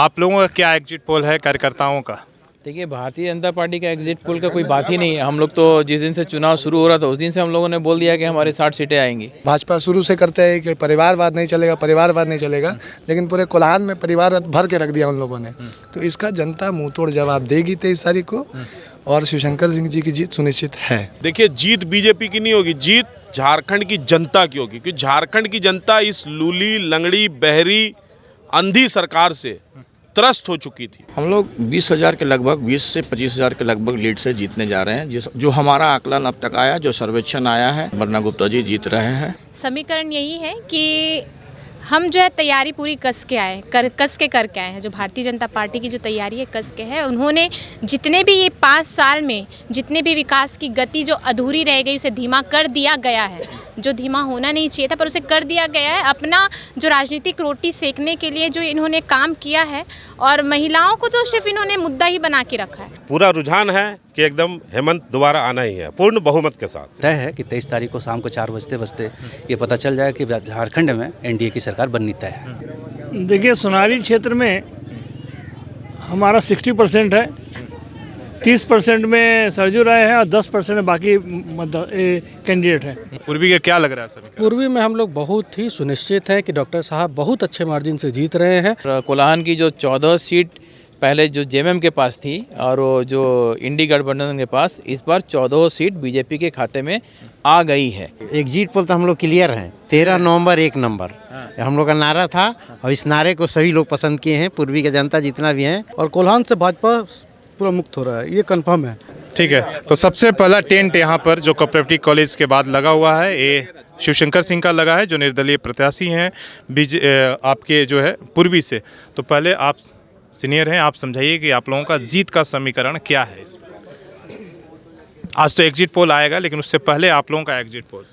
आप लोगों का क्या एग्जिट पोल है कार्यकर्ताओं का? देखिए, भारतीय जनता पार्टी का एग्जिट पोल का कोई बात ही नहीं है। हम लोग तो जिस दिन से चुनाव शुरू हो रहा था उस दिन से हम लोगों ने बोल दिया कि हमारे 60 सीटें आएंगी। भाजपा शुरू से करते हैं कि परिवारवाद नहीं चलेगा, परिवारवाद नहीं चलेगा, लेकिन पूरे कोल्हान में परिवारवाद भर के रख दिया उन लोगों ने। तो इसका जनता मुंह तोड़ जवाब देगी 23 तारीख को, और शिवशंकर सिंह जी की जीत सुनिश्चित है। देखिए, जीत बीजेपी की नहीं होगी, जीत झारखंड की जनता की होगी, क्योंकि झारखंड की जनता इस लूली, लंगड़ी, बहरी, अंधी सरकार से त्रस्त हो चुकी थी। हम लोग 20,000 के लगभग 20 से 25,000 के लगभग लीड से जीतने जा रहे हैं। जो हमारा आकलन अब तक आया, जो सर्वेक्षण आया है, वरना गुप्ता जी जीत रहे हैं। समीकरण यही है कि हम जो है तैयारी पूरी कस के करके आए हैं। जो भारतीय जनता पार्टी की जो तैयारी है कस के है। उन्होंने जितने भी ये 5 साल में जितने भी विकास की गति जो अधूरी रह गई उसे धीमा कर दिया गया है। जो धीमा होना नहीं चाहिए था पर उसे कर दिया गया है। अपना जो राजनीतिक रोटी सेकने के लिए जो इन्होंने काम किया है, और महिलाओं को तो सिर्फ इन्होंने मुद्दा ही बना के रखा है। पूरा रुझान है कि एकदम हेमंत दोबारा आना ही है, पूर्ण बहुमत के साथ। तय है कि 23 तारीख को शाम को 4 बजते ये पता चल जाएगा कि झारखंड में एनडीए की सरकार बननी तय है। देखिए, सोनारी क्षेत्र में हमारा 60% है, 30% में सरजू राय है और 10% में बाकी कैंडिडेट है। पूर्वी का क्या लग रहा है सर? पूर्वी में हम लोग बहुत ही सुनिश्चित है कि डॉक्टर साहब बहुत अच्छे मार्जिन से जीत रहे हैं। कोल्हान की जो 14 सीट पहले जो जेएमएम के पास थी और वो जो इंडी गठबंधन के पास, इस बार 14 सीट बीजेपी के खाते में आ गई है। एग्जिट पोल तो हम लोग क्लियर हैं, 13 नवंबर 1 नंबर हम लोग का नारा था, और इस नारे को सभी लोग पसंद किए हैं, पूर्वी की जनता जितना भी है। और कोल्हान से भाजपा पूरा मुक्त हो रहा है, ये कंफर्म है। ठीक है, तो सबसे पहला टेंट यहाँ पर जो कोऑपरेटिव कॉलेज के बाद लगा हुआ है, ये शिवशंकर सिंह का लगा है, जो निर्दलीय प्रत्याशी हैं आपके जो है पूर्वी से। तो पहले आप सीनियर हैं, आप समझाइए कि आप लोगों का जीत का समीकरण क्या है इसमें? आज तो एग्जिट पोल आएगा, लेकिन उससे पहले आप लोगों का एग्जिट पोल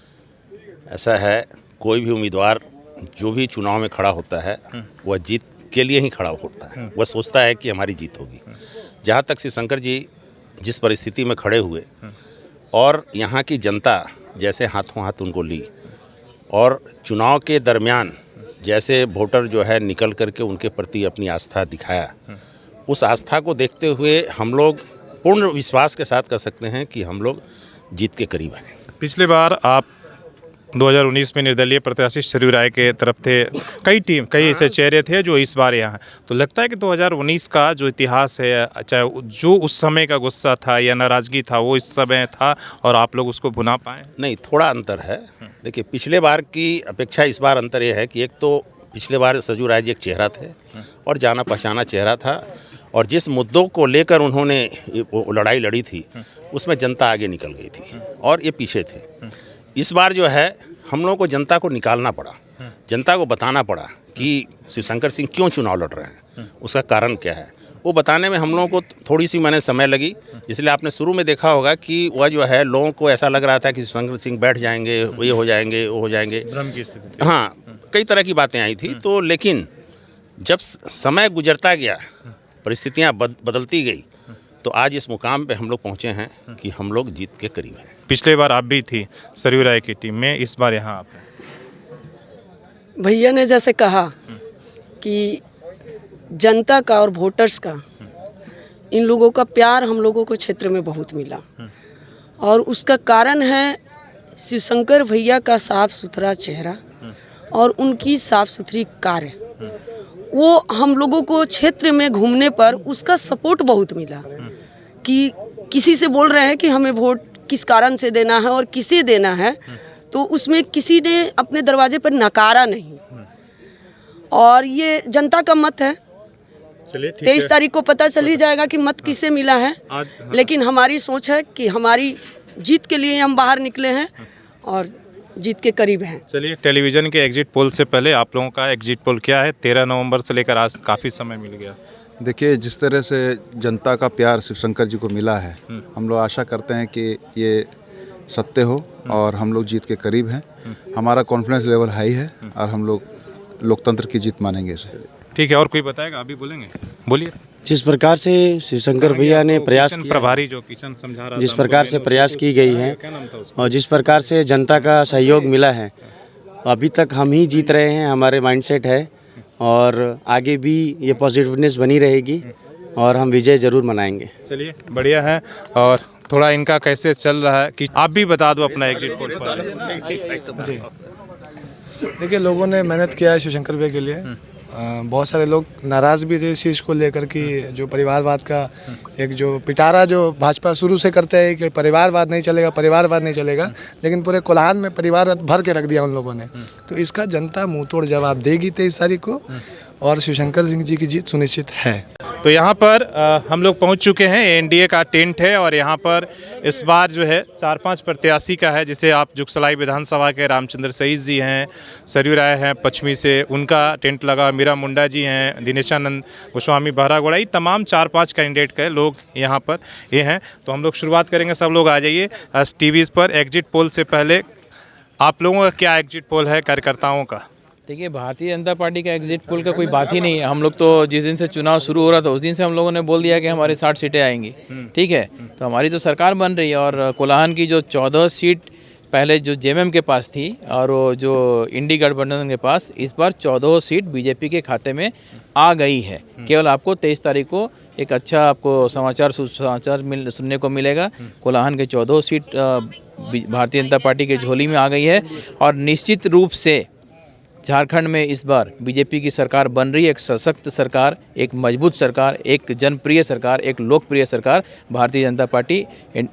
ऐसा है, कोई भी उम्मीदवार जो भी चुनाव में खड़ा होता है वह जीत के लिए ही खड़ा होता है। वह सोचता है कि हमारी जीत होगी। जहाँ तक शिवशंकर जी जिस परिस्थिति में खड़े हुए और यहाँ की जनता जैसे हाथों हाथ उनको ली, और चुनाव के दरमियान जैसे वोटर जो है निकल करके उनके प्रति अपनी आस्था दिखाया, उस आस्था को देखते हुए हम लोग पूर्ण विश्वास के साथ कह सकते हैं कि हम लोग जीत के करीब हैं। पिछले बार आप 2019 में निर्दलीय प्रत्याशी सरयू राय के तरफ थे, कई ऐसे चेहरे थे जो इस बार यहाँ। तो लगता है कि 2019 का जो इतिहास है, चाहे जो उस समय का गुस्सा था या नाराज़गी था, वो इस समय था और आप लोग उसको भुना पाए? नहीं, थोड़ा अंतर है। देखिए, पिछले बार की अपेक्षा इस बार अंतर ये है कि एक तो पिछले बार सरयू राय जी एक चेहरा थे और जाना पहचाना चेहरा था, और जिस मुद्दों को लेकर उन्होंने लड़ाई लड़ी थी उसमें जनता आगे निकल गई थी और ये पीछे थे। इस बार जो है हम लोगों को जनता को निकालना पड़ा, जनता को बताना पड़ा कि शिवशंकर सिंह क्यों चुनाव लड़ रहे हैं, उसका कारण क्या है। वो बताने में हम लोगों को थोड़ी सी समय लगी, इसलिए आपने शुरू में देखा होगा कि वह जो है लोगों को ऐसा लग रहा था कि शिवशंकर सिंह बैठ जाएंगे, ये हो जाएंगे, वो हो जाएंगे, भ्रम की स्थिति। हाँ, कई तरह की बातें आई थी। तो लेकिन जब समय गुजरता गया, परिस्थितियाँ बदलती गई, तो आज इस मुकाम पे हम लोग पहुँचे हैं कि हम लोग जीत के करीब हैं। पिछले बार आप भी थी सरयू राय की टीम में, इस बार यहाँ आप हैं। भैया ने जैसे कहा कि जनता का और वोटर्स का, इन लोगों का प्यार हम लोगों को क्षेत्र में बहुत मिला, और उसका कारण है शिवशंकर भैया का साफ सुथरा चेहरा और उनकी साफ सुथरी कार्य। वो हम लोगों को क्षेत्र में घूमने पर उसका सपोर्ट बहुत मिला कि किसी से बोल रहे हैं कि हमें वोट किस कारण से देना है और किसे देना है, तो उसमें किसी ने अपने दरवाजे पर नकारा नहीं, और ये जनता का मत है। 23 तारीख को पता चल ही जाएगा कि मत किसे मिला है। लेकिन हमारी सोच है कि हमारी जीत के लिए हम बाहर निकले हैं और जीत के करीब हैं। चलिए, टेलीविज़न के एग्जिट पोल से पहले आप लोगों का एग्जिट पोल क्या है? 13 नवंबर से लेकर आज काफ़ी समय मिल गया। देखिए, जिस तरह से जनता का प्यार शिवशंकर जी को मिला है, हम लोग आशा करते हैं कि ये सत्य हो और हम लोग जीत के करीब हैं। हमारा कॉन्फिडेंस लेवल हाई है और हम लोग लोकतंत्र की जीत मानेंगे इसे। ठीक है, और कोई बताएगा? अभी बोलेंगे, बोलिए। जिस प्रकार से शिवशंकर भैया ने प्रयास किया, प्रभारी जो किशन समझा रहा, जिस प्रकार से प्रयास की गई है और जिस प्रकार से जनता का सहयोग मिला है, अभी तक हम ही जीत रहे हैं, हमारे माइंडसेट है। और आगे भी ये पॉजिटिवनेस बनी रहेगी और हम विजय ज़रूर मनाएंगे। चलिए बढ़िया है। और थोड़ा इनका कैसे चल रहा है कि आप भी बता दो अपना एग्जिट पोल पर। जी देखिए, लोगों ने मेहनत किया है शिवशंकर भाई के लिए। बहुत सारे लोग नाराज़ भी थे इस चीज़ को लेकर कि जो परिवारवाद का एक जो पिटारा जो भाजपा शुरू से करते हैं कि परिवारवाद नहीं चलेगा, परिवारवाद नहीं चलेगा, लेकिन पूरे कोल्हान में परिवार भर के रख दिया उन लोगों ने। तो इसका जनता मुंह तोड़ जवाब देगी 23 तारीख को और शिवशंकर सिंह जी की जीत सुनिश्चित है। तो यहाँ पर हम लोग पहुँच चुके हैं। एनडीए का टेंट है और यहाँ पर इस बार जो है 4-5 प्रत्याशी का है, जिसे आप जुगसलाई विधानसभा के रामचंद्र सईद जी हैं, सरयू राय हैं पश्चिमी से, उनका टेंट लगा, मीरा मुंडा जी हैं, दिनेशानंद गोस्वामी बहरागोड़ा, ये तमाम 4-5 कैंडिडेट के लोग यहाँ पर ये हैं। तो हम लोग शुरुआत करेंगे, सब लोग आ जाइए टीवीज़ पर। एग्जिट पोल से पहले आप लोगों का क्या एग्जिट पोल है कार्यकर्ताओं का? देखिए, भारतीय जनता पार्टी का एग्जिट पोल का कोई बात ही नहीं है। हम लोग तो जिस दिन से चुनाव शुरू हो रहा था उस दिन से हम लोगों ने बोल दिया कि हमारे 60 सीटें आएंगी। ठीक है, तो हमारी तो सरकार बन रही है और कोल्हान की जो 14 सीट पहले जो जेएमएम के पास थी और वो जो इंडी गठबंधन के पास, इस बार 14 सीट बीजेपी के खाते में आ गई है। केवल आपको 23 तारीख को एक अच्छा आपको सुसमाचार सुनने को मिलेगा। कोल्हान के 14 सीट भारतीय जनता पार्टी के झोली में आ गई है और निश्चित रूप से झारखंड में इस बार बीजेपी की सरकार बन रही है। एक सशक्त सरकार, एक मजबूत सरकार, एक जनप्रिय सरकार, एक लोकप्रिय सरकार भारतीय जनता पार्टी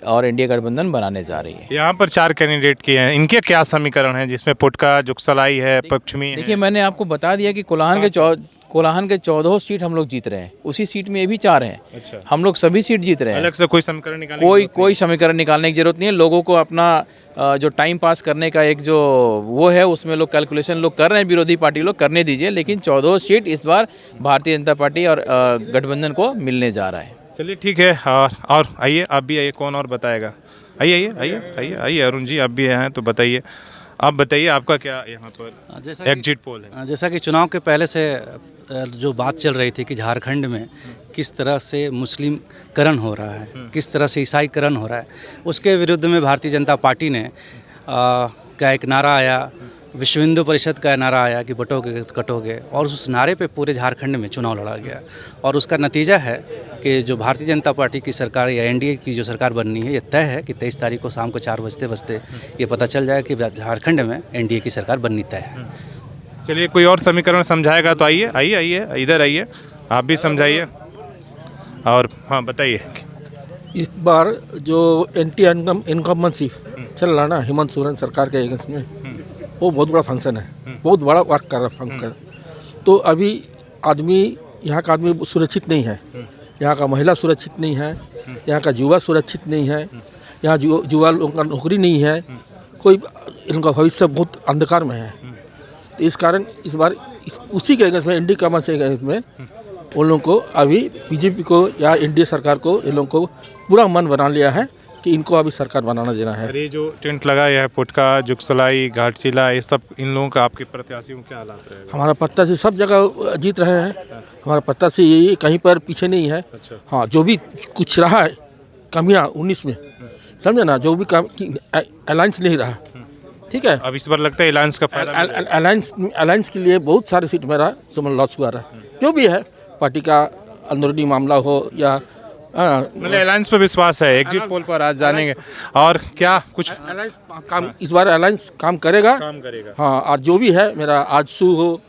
और एनडीए गठबंधन बनाने जा रही है। यहाँ पर 4 कैंडिडेट किए हैं, इनके क्या समीकरण हैं जिसमें पुटका, जुगसलाई है, पश्चिमी है? देखिए, मैंने आपको बता दिया कि कोल्हान के 14 सीट हम लोग जीत रहे हैं, उसी सीट में ये भी 4 हैं। अच्छा। हम लोग सभी सीट जीत रहे हैं। अलग से कोई समीकरण निकालने कोई समीकरण निकालने की जरूरत नहीं है। लोगों को अपना जो टाइम पास करने का एक जो वो है, उसमें लोग कैलकुलेशन लोग कर रहे हैं, विरोधी पार्टी लोग करने दीजिए, लेकिन 14 सीट इस बार भारतीय जनता पार्टी और गठबंधन को मिलने जा रहा है। चलिए ठीक है। और आइए, आप भी आइए, कौन और बताएगा? आइए आइए आइए आइए अरुण जी, आप भी हैं तो बताइए। आप बताइए आपका क्या यहाँ पर एग्जिट पोल है? जैसा कि चुनाव के पहले से जो बात चल रही थी कि झारखंड में किस तरह से मुस्लिमकरण हो रहा है, किस तरह से ईसाईकरण हो रहा है, उसके विरुद्ध में भारतीय जनता पार्टी ने का एक नारा आया, विश्व हिंदू परिषद का नारा आया कि बटोगे कटोगे, और उस नारे पे पूरे झारखंड में चुनाव लड़ा गया। और उसका नतीजा है कि जो भारतीय जनता पार्टी की सरकार या एनडीए की जो सरकार बननी है, ये तय है कि 23 तारीख को शाम को 4 बजते ये पता चल जाए कि झारखंड में एनडीए की सरकार बननी तय है। चलिए, कोई और समीकरण समझाएगा तो आइए आइए आइए, इधर आइए, आप भी समझाइए। और हाँ बताइए। इस बार जो एंटी इनकम्बेंसी चल रहा ना हेमंत सोरेन सरकार के अगेंस्ट में, वो बहुत बड़ा फंक्शन है, बहुत बड़ा वर्क कर रहा फंक्शन। तो अभी यहाँ का आदमी सुरक्षित नहीं है, यहाँ का महिला सुरक्षित नहीं है, यहाँ का युवा सुरक्षित नहीं है, यहाँ युवा लोगों का नौकरी नहीं है, कोई इनका भविष्य बहुत अंधकार में है। तो इस कारण इस बार उसी के अगेंस्ट में, एनडीए गवर्नमेंट के अगेंस्ट में उन लोगों को अभी बीजेपी को या एनडीए सरकार को इन लोगों को पूरा मन बना लिया है कि इनको अभी सरकार बनाना देना है। अरे जो टेंट लगा है पुटका, जुगसलाई, घाटशिला, ये सब इन लोगों का आपके प्रत्याशियों क्या हालात रहेगा? हमारा प्रत्याशी सब जगह जीत रहे हैं, हमारा प्रत्याशी यही कहीं पर पीछे नहीं है। अच्छा। हाँ, जो भी कुछ रहा है कमियाँ 19 में, समझे ना, जो भी अलायंस नहीं रहा, ठीक है। अब इस बार लगता है अलायंस का फायदा अलायंस के लिए बहुत सारे सीट मेरा लॉस हुआ रहा। जो भी है, पार्टी का अंदरूनी मामला हो या मतलब अलायंस पर विश्वास है, एग्जिट पोल पर आज जानेंगे। और क्या कुछ अलायंस काम, इस बार अलायंस काम करेगा। हाँ, और जो भी है मेरा आजसू हो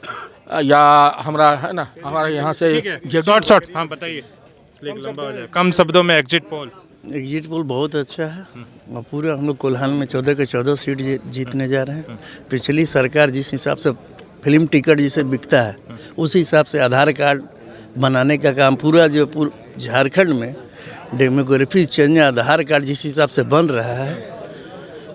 या हमारा है ना, हमारे यहाँ से शॉर्ट हाँ बताइए, लंबा हो जाए, कम शब्दों में एग्जिट पोल बहुत अच्छा है। पूरा हम लोग कोल्हान में 14 के 14 सीट जीतने जा रहे हैं। पिछली सरकार जिस हिसाब से फिल्म टिकट जिसे बिकता है, उसी हिसाब से आधार कार्ड बनाने का काम पूरा जो झारखंड में डेमोग्राफी चेंज, आधार कार्ड जिस हिसाब से बन रहा है,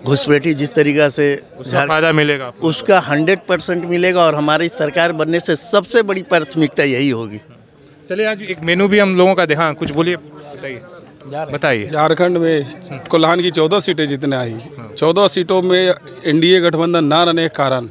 घुसपैठी जिस तरीका से फायदा मिलेगा, उसका 100% मिलेगा। और हमारी सरकार बनने से सबसे बड़ी प्राथमिकता यही होगी। चलिए, आज एक मेनू भी हम लोगों का देखा, कुछ बोलिए, बताइए। झारखंड में कोल्हान की 14 सीटें जीतने आई। 14 सीटों में एनडीए गठबंधन ना रहने के कारण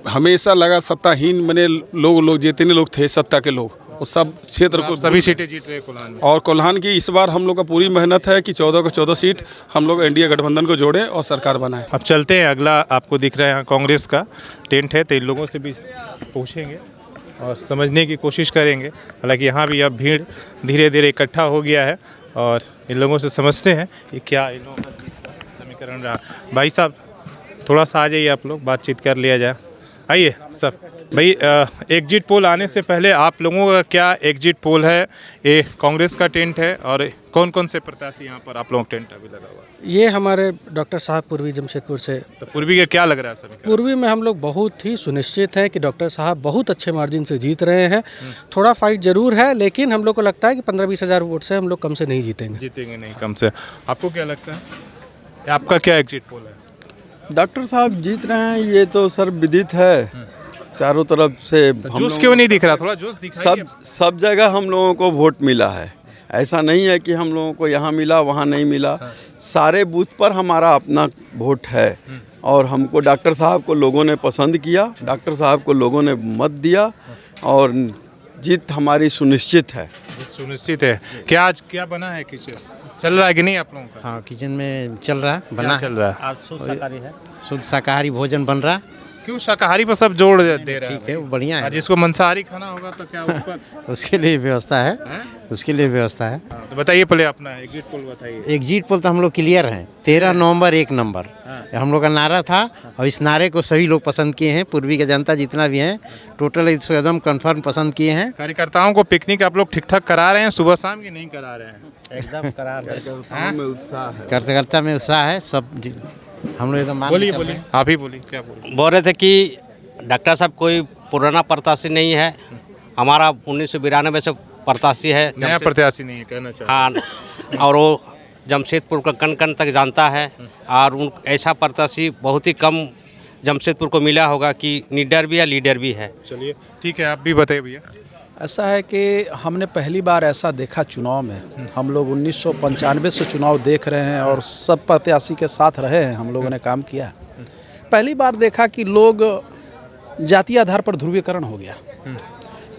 हमेशा लगा सत्ताहीन बने लोग जितने लोग थे सत्ता के लोग, वो सब क्षेत्र को सभी सीटें जीत रहे कोल्हान में। और कोल्हान की इस बार हम लोग का पूरी मेहनत है कि 14 को 14 सीट हम लोग एनडीए गठबंधन को जोड़ें और सरकार बनाएं। अब चलते हैं, अगला आपको दिख रहा है यहाँ कांग्रेस का टेंट है, तो इन लोगों से भी पूछेंगे और समझने की कोशिश करेंगे। हालांकि यहाँ भी अब भीड़ धीरे धीरे इकट्ठा हो गया है और इन लोगों से समझते हैं ये क्या इन लोगों का समीकरण रहा। भाई साहब थोड़ा सा आ जाइए, आप लोग बातचीत कर लिया जाए। आइए सब भाई, एग्जिट पोल आने से पहले आप लोगों का क्या एग्जिट पोल है? ये कांग्रेस का टेंट है और कौन कौन से प्रत्याशी यहाँ पर आप लोगों का टेंट अभी लगा हुआ है? ये हमारे डॉक्टर साहब पूर्वी जमशेदपुर से। तो पूर्वी का क्या लग रहा है सर? पूर्वी में हम लोग बहुत ही सुनिश्चित हैं कि डॉक्टर साहब बहुत अच्छे मार्जिन से जीत रहे हैं। थोड़ा फाइट जरूर है, लेकिन हम लोग को लगता है कि 15-20 हज़ार वोट से हम लोग कम से नहीं जीतेंगे नहीं कम से। आपको क्या लगता है, आपका क्या एग्जिट पोल है? डॉक्टर साहब जीत रहे हैं, ये तो सर विदित है। चारों तरफ से जोश क्यों नहीं दिख रहा? थोड़ा जोश दिखाइए। सब जगह हम लोगों को वोट मिला है। ऐसा नहीं है कि हम लोगों को यहाँ मिला वहाँ नहीं मिला। सारे बूथ पर हमारा अपना वोट है और हमको डॉक्टर साहब को लोगों ने पसंद किया, डॉक्टर साहब को लोगों ने मत दिया और जीत हमारी सुनिश्चित है। सुनिश्चित है। क्या आज क्या बना है, किचन चल रहा है कि नहीं आप लोगों का? हाँ, किचन में चल रहा है, बना चल रहा है। आज शुद्ध शाकाहारी है, शुद्ध शाकाहारी भोजन बन रहा। क्यों शाकाहारी पर सब जोड़ दे रहा है? ठीक है, वो बढ़िया है। जिसको मांसाहारी खाना होगा तो क्या उस पर उसके लिए व्यवस्था है, उसके लिए व्यवस्था है। तो बताइए पहले अपना एग्जिट पोल बताइए। एग्जिट पोल तो हम लोग क्लियर हैं, 13 नवंबर 1 नंबर हम लोग का नारा था और इस नारे को सभी लोग पसंद किए हैं। पूर्वी का जनता जितना भी है टोटल इसको एकदम कंफर्म पसंद किए हैं। कार्यकर्ताओं को पिकनिक आप लोग ठीक ठाक करा रहे हैं सुबह शाम की? नहीं करा रहे हैं? एकदम करा रहे हैं। कार्यकर्ता में उत्साह है सब, हम लोग एकदम। बोलिए आप ही बोलिए, क्या बोल रहे थे कि डॉक्टर साहब कोई पुराना प्रत्याशी नहीं है, हमारा 1992 से प्रत्याशी है, नया प्रत्याशी नहीं है कहना चाहिए। हाँ, और वो जमशेदपुर का कन कन तक जानता है और उन ऐसा प्रत्याशी बहुत ही कम जमशेदपुर को मिला होगा कि लीडर भी है, लीडर भी है। चलिए ठीक है, आप भी बताइए भैया। ऐसा है कि हमने पहली बार ऐसा देखा चुनाव में। हम लोग 1995 से चुनाव देख रहे हैं और सब प्रत्याशी के साथ रहे हैं, हम लोगों ने काम किया। पहली बार देखा कि लोग जातीय आधार पर ध्रुवीकरण हो गया।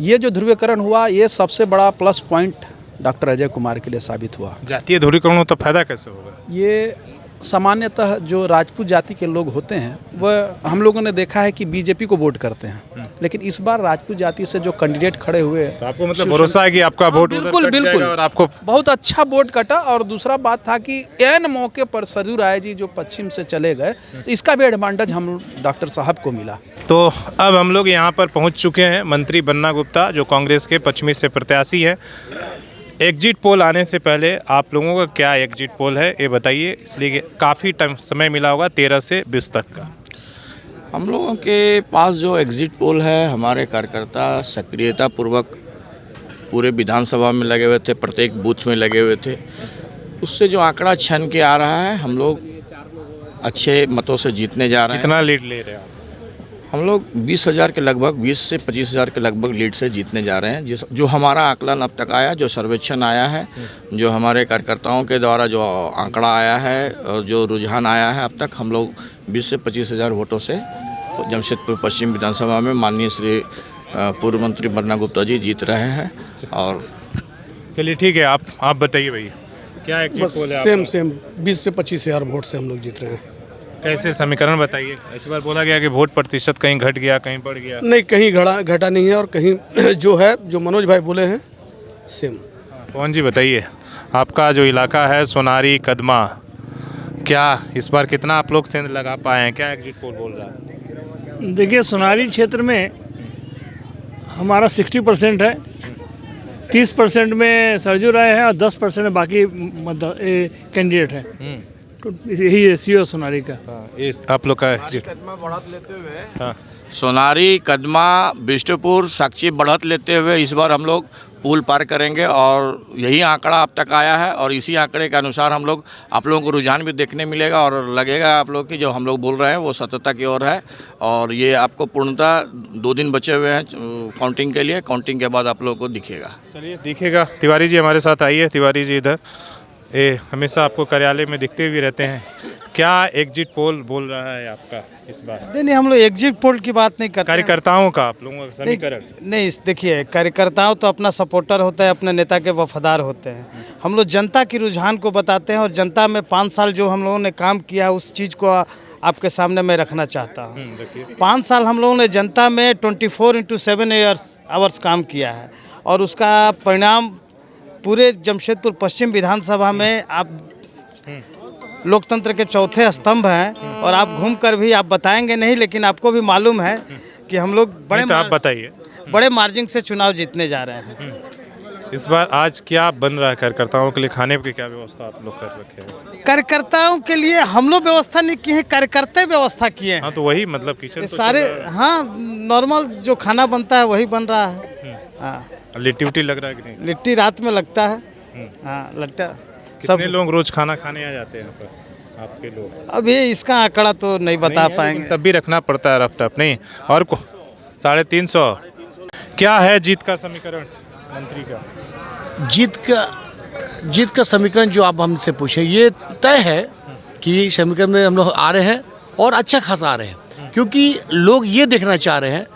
ये जो ध्रुवीकरण हुआ, ये सबसे बड़ा plus point doctor Ajay Kumar के लिए साबित हुआ। जातीय ध्रुवीकरण हो तो फायदा कैसे होगा? ये सामान्यतः जो राजपूत जाति के लोग होते हैं वह हम लोगों ने देखा है कि बीजेपी को वोट करते हैं, लेकिन इस बार राजपूत जाति से जो कैंडिडेट खड़े हुए, तो आपको मतलब भरोसा है कि आपका वोट बिल्कुल और आपको बहुत अच्छा वोट कटा। और दूसरा बात था कि एन मौके पर सरजू राय जी जो पश्चिम से चले गए, तो इसका भी एडवांटेज हम डॉक्टर साहब को मिला। तो अब हम लोग यहाँ पर पहुँच चुके हैं। मंत्री बन्ना गुप्ता जो कांग्रेस के पश्चिमी से प्रत्याशी हैं, एग्जिट पोल आने से पहले आप लोगों का क्या एग्जिट पोल है ये बताइए, इसलिए काफ़ी टाइम समय मिला होगा 13 से 20 तक का। हम लोगों के पास जो एग्जिट पोल है, हमारे कार्यकर्ता सक्रियता पूर्वक पूरे विधानसभा में लगे हुए थे, प्रत्येक बूथ में लगे हुए थे। उससे जो आंकड़ा छन के आ रहा है, हम लोग अच्छे मतों से जीतने जा रहे हैं। कितना लीड ले रहे हैं आप? हम लोग 20,000 के लगभग, 20 से 25,000 के लगभग लीड से जीतने जा रहे हैं। जो हमारा आकलन अब तक आया, जो सर्वेक्षण आया है, जो हमारे कार्यकर्ताओं के द्वारा जो आंकड़ा आया है और जो रुझान आया है, अब तक हम लोग 20 से 25,000 वोटों से जमशेदपुर पश्चिम विधानसभा में माननीय श्री पूर्व मंत्री बन्ना गुप्ता जी जीत रहे हैं। और चलिए ठीक है, आप बताइए भैया क्या एग्जिट पोल है? सेम 20 से 25,000 वोट से हम लोग जीत रहे हैं। कैसे समीकरण बताइए? इस बार बोला गया कि वोट प्रतिशत कहीं घट गया, कहीं बढ़ गया। नहीं, कहीं घटा नहीं है और कहीं जो है, जो मनोज भाई बोले हैं सेम। पवन जी बताइए, आपका जो इलाका है सोनारी कदमा, क्या इस बार कितना आप लोग सेंध लगा पाए हैं? क्या एग्जिट पोल बोल रहा है? देखिए, सोनारी क्षेत्र में हमारा 60% है, 30% में सरजू राय है और 10% में बाकी कैंडिडेट है। तो यही रेशियो सोनारी का। ये आप लोग का सोनारी कदमा बिष्टुपुर साक्षी बढ़त लेते हुए इस बार हम लोग पुल पार करेंगे और यही आंकड़ा अब तक आया है और इसी आंकड़े के अनुसार हम लोग आप लोगों को रुझान भी देखने मिलेगा और लगेगा आप लोग की जो हम लोग बोल रहे हैं वो सत्यता की ओर है। और ये आपको पूर्णतः 2 दिन बचे हुए हैं काउंटिंग के लिए, काउंटिंग के बाद आप लोगों को दिखेगा। चलिए दिखेगा। तिवारी जी हमारे साथ आइए। तिवारी जी इधर, ये हमेशा आपको कार्यालय में दिखते भी रहते हैं, क्या एग्जिट पोल बोल रहा है आपका इस बार? नहीं, हम लोग एग्जिट पोल की बात नहीं करते। कार्यकर्ताओं का आप लोगों का समीकरण नहीं, देखिए, कार्यकर्ताओं तो अपना सपोर्टर होता है, अपने नेता के वफादार होते हैं। हम लोग जनता की रुझान को बताते हैं और जनता में 5 साल जो हम लोगों ने काम किया उस चीज़ को आपके सामने मैं रखना चाहता हूँ। 5 साल हम लोगों ने जनता में 24/7 आवर्स काम किया है और उसका परिणाम पूरे जमशेदपुर पश्चिम विधानसभा में आप लोकतंत्र के चौथे स्तंभ हैं और आप घूम कर भी आप बताएंगे नहीं, लेकिन आपको भी मालूम है कि हम लोग आप बताइए बड़े मार्जिन से चुनाव जीतने जा रहे हैं। इस बार आज क्या बन रहा है कार्यकर्ताओं के लिए, खाने की क्या व्यवस्था आप लोग कर रखे हैं? कार्यकर्ताओं के लिए हम लोग व्यवस्था नहीं किए हैं, कार्यकर्ता व्यवस्था किए हैं। हाँ तो वही मतलब किचन तो सारे हाँ नॉर्मल जो खाना बनता है वही बन रहा है। हाँ लिट्टी उट्टी लग रहा है कि नहीं? लिट्टी रात में लगता है। हाँ लट्टा कितने लोग रोज खाना खाने आ जाते हैं यहाँ पर आपके लोग? अभी इसका आंकड़ा तो नहीं बता पाएंगे, तब भी रखना पड़ता है रफ टफ नहीं। और 350 क्या है जीत का समीकरण मंत्री का? जीत का समीकरण जो आप हमसे पूछे, ये तय है कि समीकरण में हम लोग आ रहे हैं और अच्छा खासा आ रहे हैं, क्योंकि लोग ये देखना चाह रहे हैं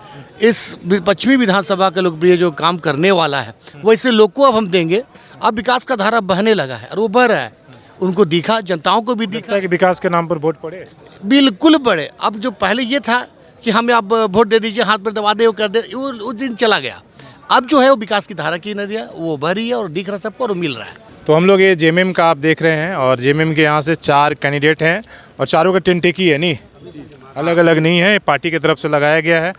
इस पश्चिमी विधानसभा के लोकप्रिय जो काम करने वाला है वैसे लोग को अब हम देंगे। अब विकास का धारा बहने लगा है और वो बह रहा है, उनको दिखा, जनताओं को भी दिखा कि विकास के नाम पर वोट पड़े, बिल्कुल पड़े। अब जो पहले ये था कि हमें आप वोट दे दीजिए, हाथ पर दबा दे, वो कर दे, वो दिन चला गया। अब जो है वो विकास की धारा की नदियाँ वो बह रही है और दिख रहा सबको और मिल रहा है। तो हम लोग ये जेएमएम का आप देख रहे हैं और जेएमएम के यहाँ से 4 कैंडिडेट हैं और चारों का टेंट एक ही है, नहीं अलग अलग नहीं है, पार्टी की तरफ से लगाया गया है।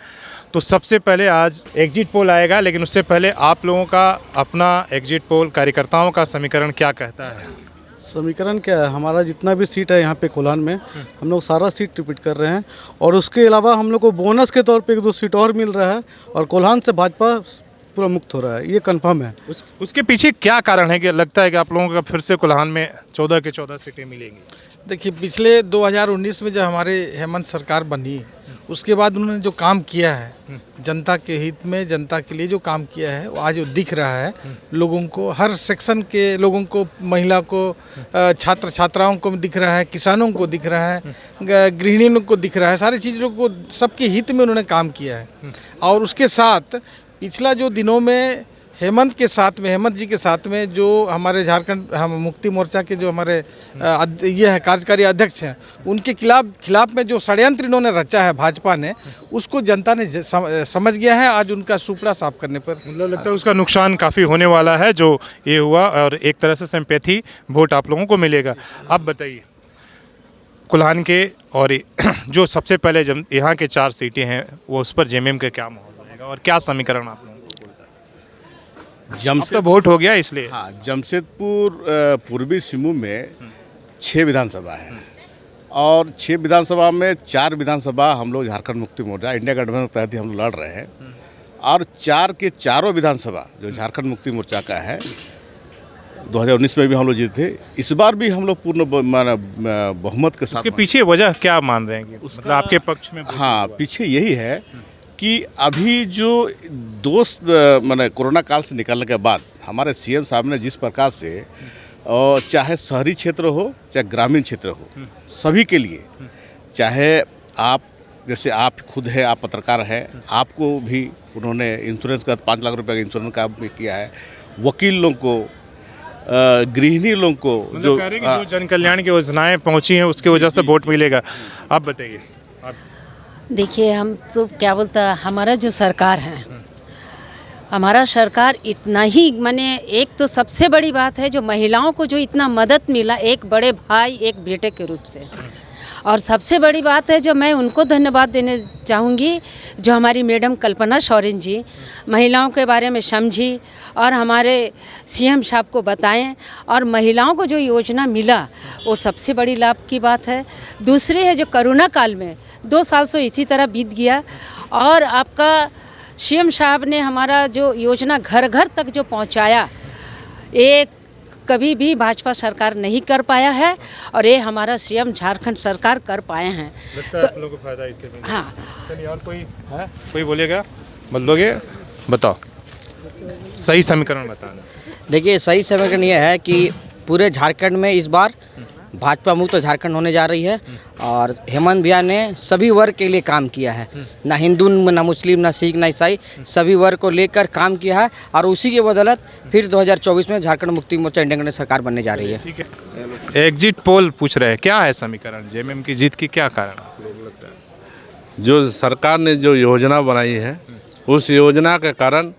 तो सबसे पहले आज एग्जिट पोल आएगा, लेकिन उससे पहले आप लोगों का अपना एग्जिट पोल कार्यकर्ताओं का समीकरण क्या कहता है? समीकरण क्या है, हमारा जितना भी सीट है यहाँ पे कोल्हान में हम लोग सारा सीट रिपीट कर रहे हैं और उसके अलावा हम लोग को बोनस के तौर पे 1-2 सीट और मिल रहा है और कोल्हान से भाजपा पूरा मुक्त हो रहा है, ये कंफर्म है। उसके पीछे क्या कारण है कि लगता है कि आप लोगों का फिर से कोल्हान में 14 के 14 सीटें मिलेंगी? देखिए, पिछले 2019 में जब हमारे हेमंत सरकार बनी उसके बाद उन्होंने जो काम किया है जनता के हित में, जनता के लिए जो काम किया है वो आज दिख रहा है लोगों को, हर सेक्शन के लोगों को, महिला को, छात्र छात्राओं को दिख रहा है, किसानों को दिख रहा है, गृहिणियों को दिख रहा है, सारी चीज़ों को सबके हित में उन्होंने काम किया है। और उसके साथ पिछला जो दिनों में हेमंत जी के साथ में जो हमारे झारखंड मुक्ति मोर्चा के जो हमारे ये है कार्यकारी अध्यक्ष हैं, उनके खिलाफ में जो षड्यंत्र इन्होंने रचा है भाजपा ने, उसको जनता ने समझ गया है। आज उनका सुपड़ा साफ करने पर मतलब लगता है उसका नुकसान काफ़ी होने वाला है जो ये हुआ, और एक तरह से सिंपैथी वोट आप लोगों को मिलेगा। अब बताइए कोल्हान के और जो सबसे पहले यहाँ के 4 सीटें हैं वो उस पर जेएमएम का क्या माहौल रहेगा और क्या समीकरण आप लोगों को बोलता है? तो वोट हो गया इसलिए। हाँ, जमशेदपुर पूर्वी सिमू में 6 विधानसभा है और 6 विधानसभा में 4 विधानसभा हम लोग झारखंड मुक्ति मोर्चा इंडिया गठबंधन के तहत ही हम लोग लड़ रहे हैं और 4 के चारों विधानसभा जो झारखंड मुक्ति मोर्चा का है 2019 में भी हम लोग जीते थे, इस बार भी हम लोग पूर्ण बहुमत के साथ। उसके पीछे वजह क्या मान रहे हैं? मतलब आपके पक्ष में? हाँ, पीछे यही है कि अभी जो मैंने कोरोना काल से निकलने के बाद हमारे सीएम साहब ने जिस प्रकार से चाहे शहरी क्षेत्र हो चाहे ग्रामीण क्षेत्र हो, सभी के लिए, चाहे आप जैसे आप खुद है, आप पत्रकार है, आपको भी उन्होंने इंश्योरेंस का 5 लाख रुपए का इंश्योरेंस का किया है, वकील लोगों को, गृहिणी लोगों को, मतलब जो कह रहे हैं कि जो जन कल्याण की योजनाएं पहुंची हैं उसकी वजह से वोट मिलेगा। आप बताइए। देखिए, हम तो क्या बोलता है, हमारा जो सरकार है, हमारा सरकार इतना ही, माने एक तो सबसे बड़ी बात है जो महिलाओं को जो इतना मदद मिला एक बड़े भाई एक बेटे के रूप से, और सबसे बड़ी बात है जो मैं उनको धन्यवाद देने चाहूँगी जो हमारी मैडम कल्पना सोरेन जी महिलाओं के बारे में समझी और हमारे सीएम साहब को बताएं और महिलाओं को जो योजना मिला वो सबसे बड़ी लाभ की बात है। दूसरी है जो कोरोना काल में 2 साल से इसी तरह बीत गया और आपका सीएम साहब ने हमारा जो योजना घर घर तक जो पहुंचाया, एक कभी भी भाजपा सरकार नहीं कर पाया है और ये हमारा सीएम झारखंड सरकार कर पाए हैं। लगता है आप लोगों को फायदा इससे मिलेगा। हाँ, चलिए और कोई बोलेगा? बोलोगे? बताओ सही समीकरण बताना। देखिए, सही समीकरण ये है कि पूरे झारखंड में इस बार भाजपा मुक्त झारखंड होने जा रही है। और हेमंत भैया ने सभी वर्ग के लिए काम किया है, ना हिंदू ना मुस्लिम ना सिख ना ईसाई, सभी वर्ग को लेकर काम किया है। और उसी की बदौलत फिर 2024 में झारखंड मुक्ति मोर्चा इंडिया गठबंधन सरकार बनने जा रही है। एग्जिट पोल पूछ रहे हैं, क्या है समीकरण, जेएमएम की जीत की क्या कारण आपको लगता है? जो सरकार ने जो योजना बनाई है उस योजना के कारण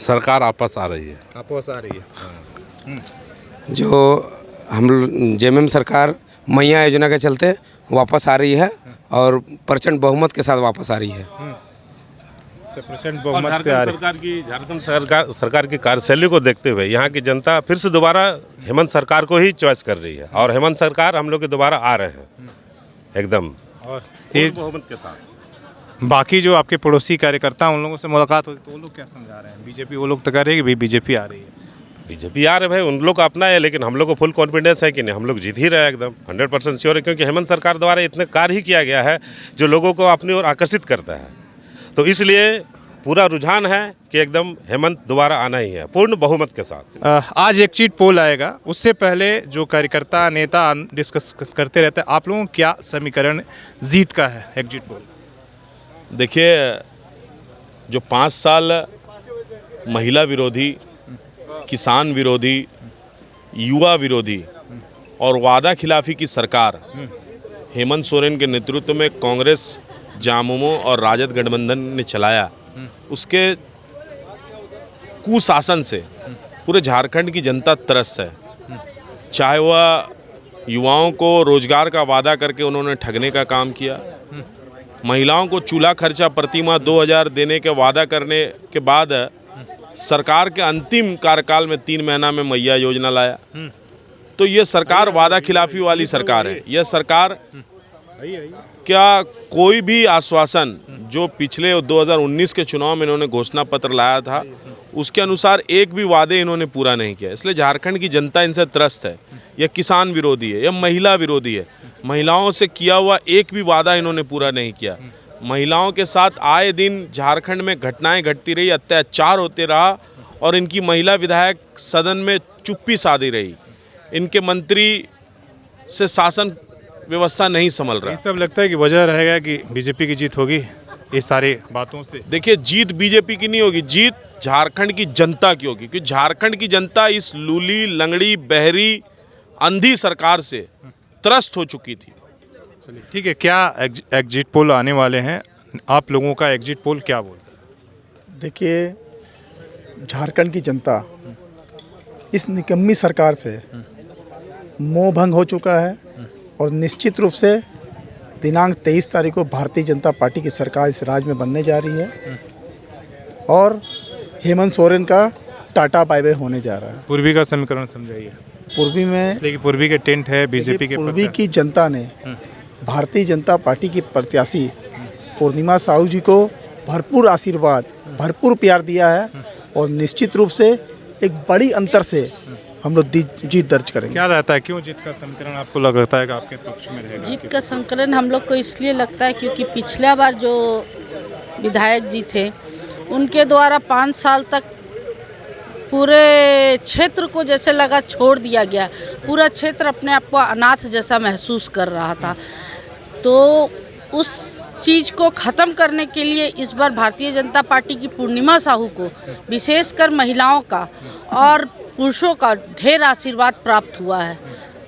सरकार वापस आ रही है। वापस आ रही है। जो हम जेएमएम सरकार मैया योजना के चलते वापस आ रही है और प्रचंड बहुमत के साथ वापस आ रही है। प्रचंड बहुमत से आ रही है। झारखंड सरकार की कार्यशैली को देखते हुए यहाँ की जनता फिर से दोबारा हेमंत सरकार को ही चॉइस कर रही है और हेमंत सरकार हम लोग के दोबारा आ रहे हैं एकदम और बहुमत के साथ। बाकी जो आपके पड़ोसी कार्यकर्ता उन लोगों से मुलाकात होती तो वो लोग क्या समझा रहे हैं? बीजेपी वो लोग तो कह रहे हैं कि बीजेपी आ रही है। बीजेपी आ रहे भाई, उन लोग का अपना है, लेकिन हम लोग को फुल कॉन्फिडेंस है कि नहीं, हम लोग जीत ही रहे हैं एकदम 100% श्योर है, क्योंकि हेमंत सरकार द्वारा इतने कार्य ही किया गया है जो लोगों को अपनी ओर आकर्षित करता है। तो इसलिए पूरा रुझान है कि एकदम हेमंत दोबारा आना ही है पूर्ण बहुमत के साथ। आज एग्जिट पोल आएगा, उससे पहले जो कार्यकर्ता नेता डिस्कस करते रहते हैं, आप लोगों को क्या समीकरण जीत का है एग्जिट पोल? देखिए, जो 5 साल महिला विरोधी, किसान विरोधी, युवा विरोधी और वादा खिलाफी की सरकार हेमंत सोरेन के नेतृत्व में कांग्रेस, जामुमो और राजद गठबंधन ने चलाया, उसके कुशासन से पूरे झारखंड की जनता त्रस्त है। चाहे वह युवाओं को रोजगार का वादा करके उन्होंने ठगने का काम किया, महिलाओं को चूल्हा खर्चा प्रतिमाह 2000 देने के वादा करने के बाद सरकार के अंतिम कार्यकाल में 3 महीना में मैया योजना लाया। तो ये सरकार वादा खिलाफी वाली सरकार है। यह सरकार क्या कोई भी आश्वासन जो पिछले 2019 के चुनाव में इन्होंने घोषणा पत्र लाया था उसके अनुसार एक भी वादे इन्होंने पूरा नहीं किया। इसलिए झारखंड की जनता इनसे त्रस्त है। यह किसान विरोधी है, यह महिला विरोधी है। महिलाओं से किया हुआ एक भी वादा इन्होंने पूरा नहीं किया। महिलाओं के साथ आए दिन झारखंड में घटनाएं घटती रही, अत्याचार होते रहा और इनकी महिला विधायक सदन में चुप्पी साधी रही। इनके मंत्री से शासन व्यवस्था नहीं संभल रहा। ये सब लगता है कि वजह रहेगा कि बीजेपी की जीत होगी इस सारी बातों से? देखिए, जीत बीजेपी की नहीं होगी, जीत झारखंड की जनता की होगी, क्योंकि झारखंड की जनता इस लूली, लंगड़ी, बहरी, अंधी सरकार से त्रस्त हो चुकी थी। चलिए ठीक है, क्या एग्जिट पोल आने वाले हैं, आप लोगों का एग्जिट पोल क्या बोलता है? देखिए, झारखंड की जनता इस निकम्मी सरकार से मोह भंग हो चुका है और निश्चित रूप से दिनांक 23 तारीख को भारतीय जनता पार्टी की सरकार इस राज्य में बनने जा रही है और हेमंत सोरेन का टाटा बाय बाय होने जा रहा है। पूर्वी का समीकरण समझाइए। पूर्वी में, लेकिन पूर्वी के टेंट है बीजेपी के, पूर्वी की जनता ने भारतीय जनता पार्टी की प्रत्याशी पूर्णिमा साहू जी को भरपूर आशीर्वाद, भरपूर प्यार दिया है और निश्चित रूप से एक बड़ी अंतर से हम लोग जीत दर्ज करेंगे। क्या रहता है, क्यों जीत का समीकरण आपको लगता है कि आपके पक्ष में रहेगा? जीत का समीकरण हम लोग को इसलिए लगता है क्योंकि पिछला बार जो विधायक जी थे उनके द्वारा 5 साल तक पूरे क्षेत्र को जैसे लगा छोड़ दिया गया। पूरा क्षेत्र अपने आप को अनाथ जैसा महसूस कर रहा था। तो उस चीज़ को ख़त्म करने के लिए इस बार भारतीय जनता पार्टी की पूर्णिमा साहू को, विशेषकर महिलाओं का और पुरुषों का ढेर आशीर्वाद प्राप्त हुआ है,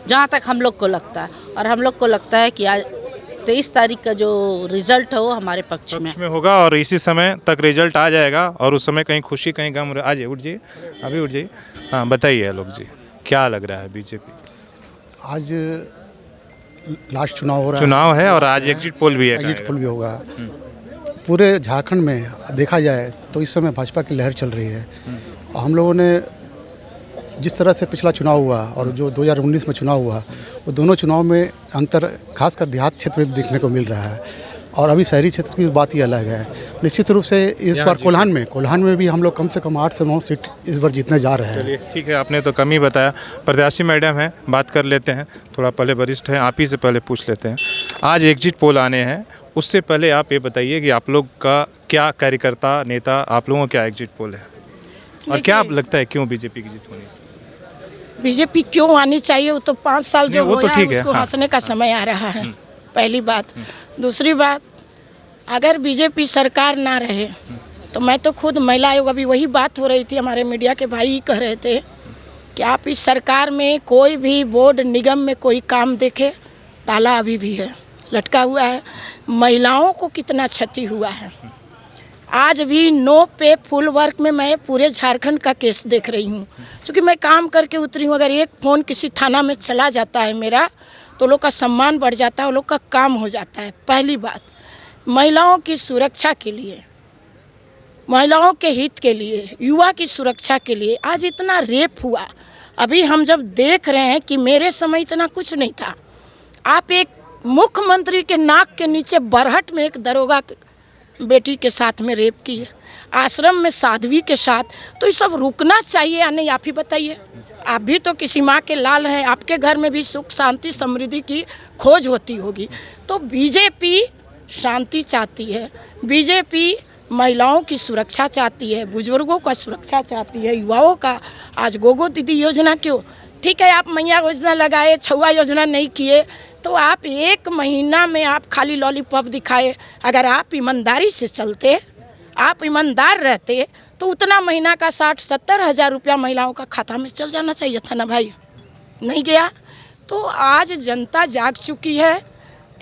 जहाँ तक हम लोग को लगता है। और हम लोग को लगता है कि आज 23 तारीख का जो रिजल्ट है वो हमारे पक्ष में होगा और इसी समय तक रिजल्ट आ जाएगा और उस समय कहीं खुशी कहीं गम। आ जाइए, उठ जाइए, अभी उठ जाइए। हाँ बताइए आलोक जी, क्या लग रहा है बीजेपी? आज लास्ट चुनाव हो रहा चुनाव है और आज एग्जिट पोल भी है। एग्जिट पोल भी होगा। पूरे झारखंड में देखा जाए तो इस समय भाजपा की लहर चल रही है। हम लोगों ने जिस तरह से पिछला चुनाव हुआ और जो 2019 में चुनाव हुआ, वो दोनों चुनाव में अंतर खासकर देहात क्षेत्र में देखने को मिल रहा है और अभी शहरी क्षेत्र की बात ही अलग है। निश्चित रूप से इस बार कोल्हान में भी हम लोग कम से कम 8 से 9 सीट इस बार जीतने जा रहे हैं। चलिए ठीक है, आपने तो कम ही बताया। प्रत्याशी मैडम है, बात कर लेते हैं, थोड़ा पहले वरिष्ठ हैं, आप ही से पहले पूछ लेते हैं। आज एग्जिट पोल आने हैं, उससे पहले आप ये बताइए कि आप लोग का क्या कार्यकर्ता नेता, आप लोगों का क्या एग्जिट पोल है और क्या लगता है क्यों बीजेपी की जीत होनी? बीजेपी क्यों आनी चाहिए? वो तो 5 साल जो वो तो हुआ है ठीक है, उसको हाँ। हंसने का समय आ रहा है। पहली बात। दूसरी बात, अगर बीजेपी सरकार ना रहे तो मैं तो खुद महिला आयोग, अभी वही बात हो रही थी, हमारे मीडिया के भाई ही कह रहे थे कि आप इस सरकार में कोई भी बोर्ड निगम में कोई काम देखे, ताला अभी भी है, लटका हुआ है। महिलाओं को कितना क्षति हुआ है। आज भी नो पे फुल वर्क में मैं पूरे झारखंड का केस देख रही हूँ, क्योंकि मैं काम करके उतरी हूँ। अगर एक फ़ोन किसी थाना में चला जाता है मेरा, तो लोग का सम्मान बढ़ जाता है, लोग का काम हो जाता है। पहली बात, महिलाओं की सुरक्षा के लिए, महिलाओं के हित के लिए, युवा की सुरक्षा के लिए आज इतना रेप हुआ। अभी हम जब देख रहे हैं कि मेरे समय इतना कुछ नहीं था। आप एक मुख्यमंत्री के नाक के नीचे बरहट में एक दरोगा बेटी के साथ में रेप की है, आश्रम में साध्वी के साथ, तो ये सब रुकना चाहिए या नहीं? आप ही बताइए। आप भी तो किसी माँ के लाल हैं, आपके घर में भी सुख शांति समृद्धि की खोज होती होगी। तो बीजेपी शांति चाहती है, बीजेपी महिलाओं की सुरक्षा चाहती है, बुजुर्गों का सुरक्षा चाहती है, युवाओं का। आज गोगो दीदी योजना क्यों? ठीक है, आप मैया योजना लगाए, छुआ योजना नहीं किए, तो आप 1 महीना में आप खाली लॉलीपॉप दिखाए। अगर आप ईमानदारी से चलते, आप ईमानदार रहते, तो उतना महीना का 60-70 हज़ार रुपया महिलाओं का खाता में चल जाना चाहिए था ना भाई। नहीं गया। तो आज जनता जाग चुकी है।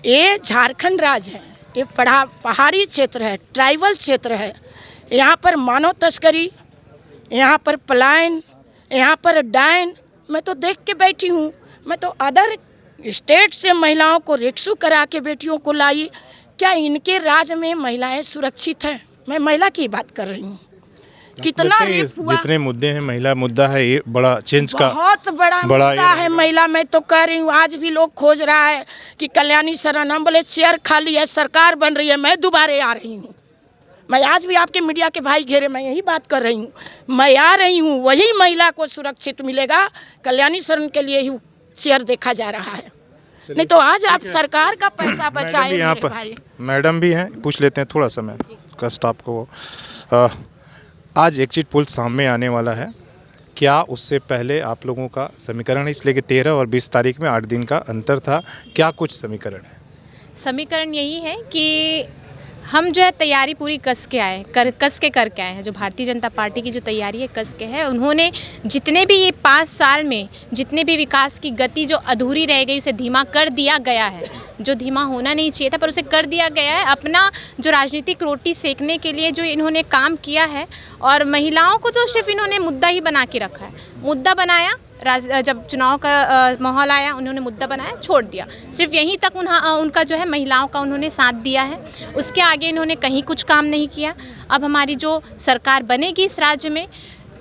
ये झारखंड राज्य है, ये पहाड़ी क्षेत्र है, ट्राइबल क्षेत्र है। यहाँ पर मानव तस्करी, यहाँ पर पलायन, यहाँ पर डायन, मैं तो देख के बैठी हूँ। मैं तो अदर स्टेट से महिलाओं को रिक्शू करा के बेटियों को लाई। क्या इनके राज्य में महिलाएं सुरक्षित हैं? मैं महिला की बात कर रही हूँ। कितना रेप हुआ। जितने मुद्दे हैं, महिला मुद्दा है, ये बड़ा चेंज का बहुत बड़ा मुद्दा है महिला। मैं तो कह रही हूँ, आज भी लोग खोज रहा है कि कल्याणी शरण, हम बोले चेयर खाली है, सरकार बन रही है, मैं दोबारा आ रही हूँ। मैं आज भी आपके मीडिया के भाई घेरे मैं यही बात कर रही हूँ। मैं आ रही हूँ, वही महिला को सुरक्षित मिलेगा। कल्याणी शरण के लिए ही चेयर देखा जा रहा है, नहीं तो आज आप सरकार का पैसा बचाए। यहाँ पर मैडम भी हैं, पूछ लेते हैं थोड़ा सा मैं का स्टाफ को। आज एग्जिट पोल सामने आने वाला है, क्या उससे पहले आप लोगों का समीकरण, इसलिए कि 13 और 20 तारीख में 8 दिन का अंतर था, क्या कुछ समीकरण है? समीकरण यही है कि हम जो है तैयारी पूरी कस के करके आए हैं। जो भारतीय जनता पार्टी की जो तैयारी है कस के है। उन्होंने जितने भी ये 5 साल में जितने भी विकास की गति जो अधूरी रह गई उसे धीमा कर दिया गया है। जो धीमा होना नहीं चाहिए था पर उसे कर दिया गया है। अपना जो राजनीतिक रोटी सेकने के लिए जो इन्होंने काम किया है, और महिलाओं को तो सिर्फ इन्होंने मुद्दा ही बना के रखा है। मुद्दा बनाया, जब चुनाव का माहौल आया उन्होंने मुद्दा बनाया, छोड़ दिया। सिर्फ यहीं तक उनका जो है महिलाओं का उन्होंने साथ दिया है, उसके आगे इन्होंने कहीं कुछ काम नहीं किया। अब हमारी जो सरकार बनेगी इस राज्य में,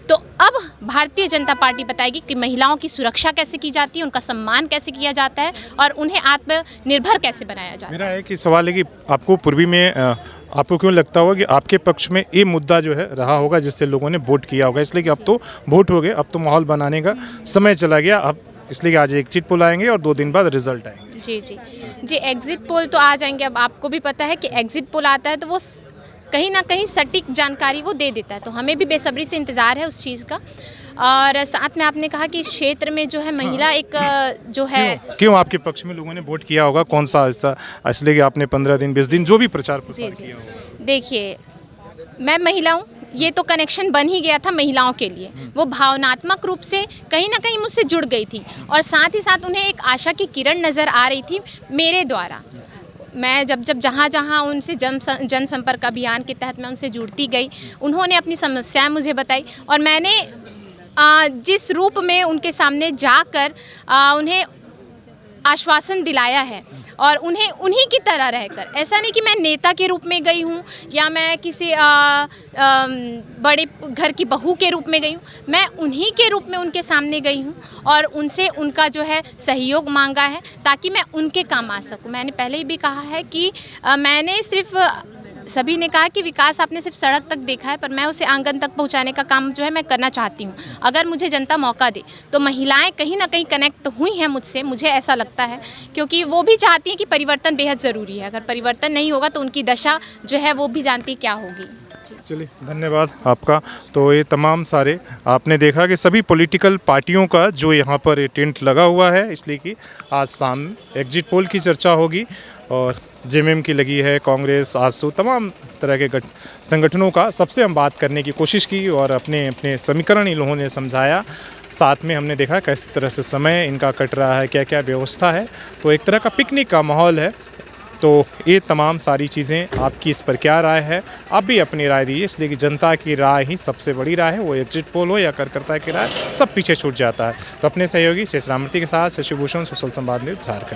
तो अब भारतीय जनता पार्टी बताएगी कि महिलाओं की सुरक्षा कैसे की जाती है, उनका सम्मान कैसे किया जाता है और उन्हें आत्मनिर्भर कैसे बनाया जाता है। मेरा एक ही सवाल है कि आपको पूर्वी में आपको क्यों लगता होगा कि आपके पक्ष में ये मुद्दा जो है रहा होगा जिससे लोगों ने वोट किया होगा? इसलिए कि अब तो वोट हो गए, अब तो माहौल बनाने का समय चला गया, अब इसलिए आज एग्जिट पोल आएंगे और 2 दिन बाद रिजल्ट आएंगे। जी, एग्जिट पोल तो आ जाएंगे। अब आपको भी पता है कि एग्जिट पोल आता है तो वो कहीं ना कहीं सटीक जानकारी वो दे देता है, तो हमें भी बेसब्री से इंतज़ार है उस चीज़ का। और साथ में आपने कहा कि क्षेत्र में जो है महिला एक जो है क्यों आपके पक्ष में लोगों ने वोट किया होगा? कौन सा हिस्सा? इसलिए कि आपने 15 दिन 20 दिन जो भी प्रचार प्रसार किया होगा। देखिए, मैं महिला हूँ, ये तो कनेक्शन बन ही गया था महिलाओं के लिए। वो भावनात्मक रूप से कहीं ना कहीं मुझसे जुड़ गई थी, और साथ ही साथ उन्हें एक आशा की किरण नज़र आ रही थी मेरे द्वारा। मैं जब जहाँ उनसे जनसंपर्क अभियान के तहत मैं उनसे जुड़ती गई, उन्होंने अपनी समस्याएं मुझे बताई, और मैंने जिस रूप में उनके सामने जाकर उन्हें आश्वासन दिलाया है, और उन्हें उन्हीं की तरह रहकर, ऐसा नहीं कि मैं नेता के रूप में गई हूँ या मैं किसी बड़े घर की बहू के रूप में गई हूँ, मैं उन्हीं के रूप में उनके सामने गई हूँ और उनसे उनका जो है सहयोग मांगा है ताकि मैं उनके काम आ सकूँ। मैंने पहले भी कहा है कि मैंने सिर्फ, सभी ने कहा कि विकास आपने सिर्फ सड़क तक देखा है, पर मैं उसे आंगन तक पहुंचाने का काम जो है मैं करना चाहती हूं। अगर मुझे जनता मौका दे तो महिलाएं कहीं ना कहीं कनेक्ट हुई हैं मुझसे, मुझे ऐसा लगता है, क्योंकि वो भी चाहती हैं कि परिवर्तन बेहद ज़रूरी है। अगर परिवर्तन नहीं होगा तो उनकी दशा जो है वो भी जानती क्या होगी। चलिए धन्यवाद आपका। तो ये तमाम सारे आपने देखा कि सभी पॉलिटिकल पार्टियों का जो यहाँ पर ये टेंट लगा हुआ है, इसलिए कि आज शाम एग्जिट पोल की चर्चा होगी और जेएमएम की लगी है, कांग्रेस, आजसू, तमाम तरह के संगठनों का सबसे हम बात करने की कोशिश की और अपने अपने समीकरण इन लोगों ने समझाया। साथ में हमने देखा किस तरह से समय इनका कट रहा है, क्या क्या व्यवस्था है। तो एक तरह का पिकनिक का माहौल है। तो ये तमाम सारी चीज़ें, आपकी इस पर क्या राय है? आप भी अपनी राय दीजिए, इसलिए कि जनता की राय ही सबसे बड़ी राय है। वो एग्जिट पोल हो या कार्यकर्ता की राय, सब पीछे छूट जाता है। तो अपने सहयोगी शेष राममूर्ति के साथ शशिभूषण, सोशल संवाद न्यूज़, झारखंड।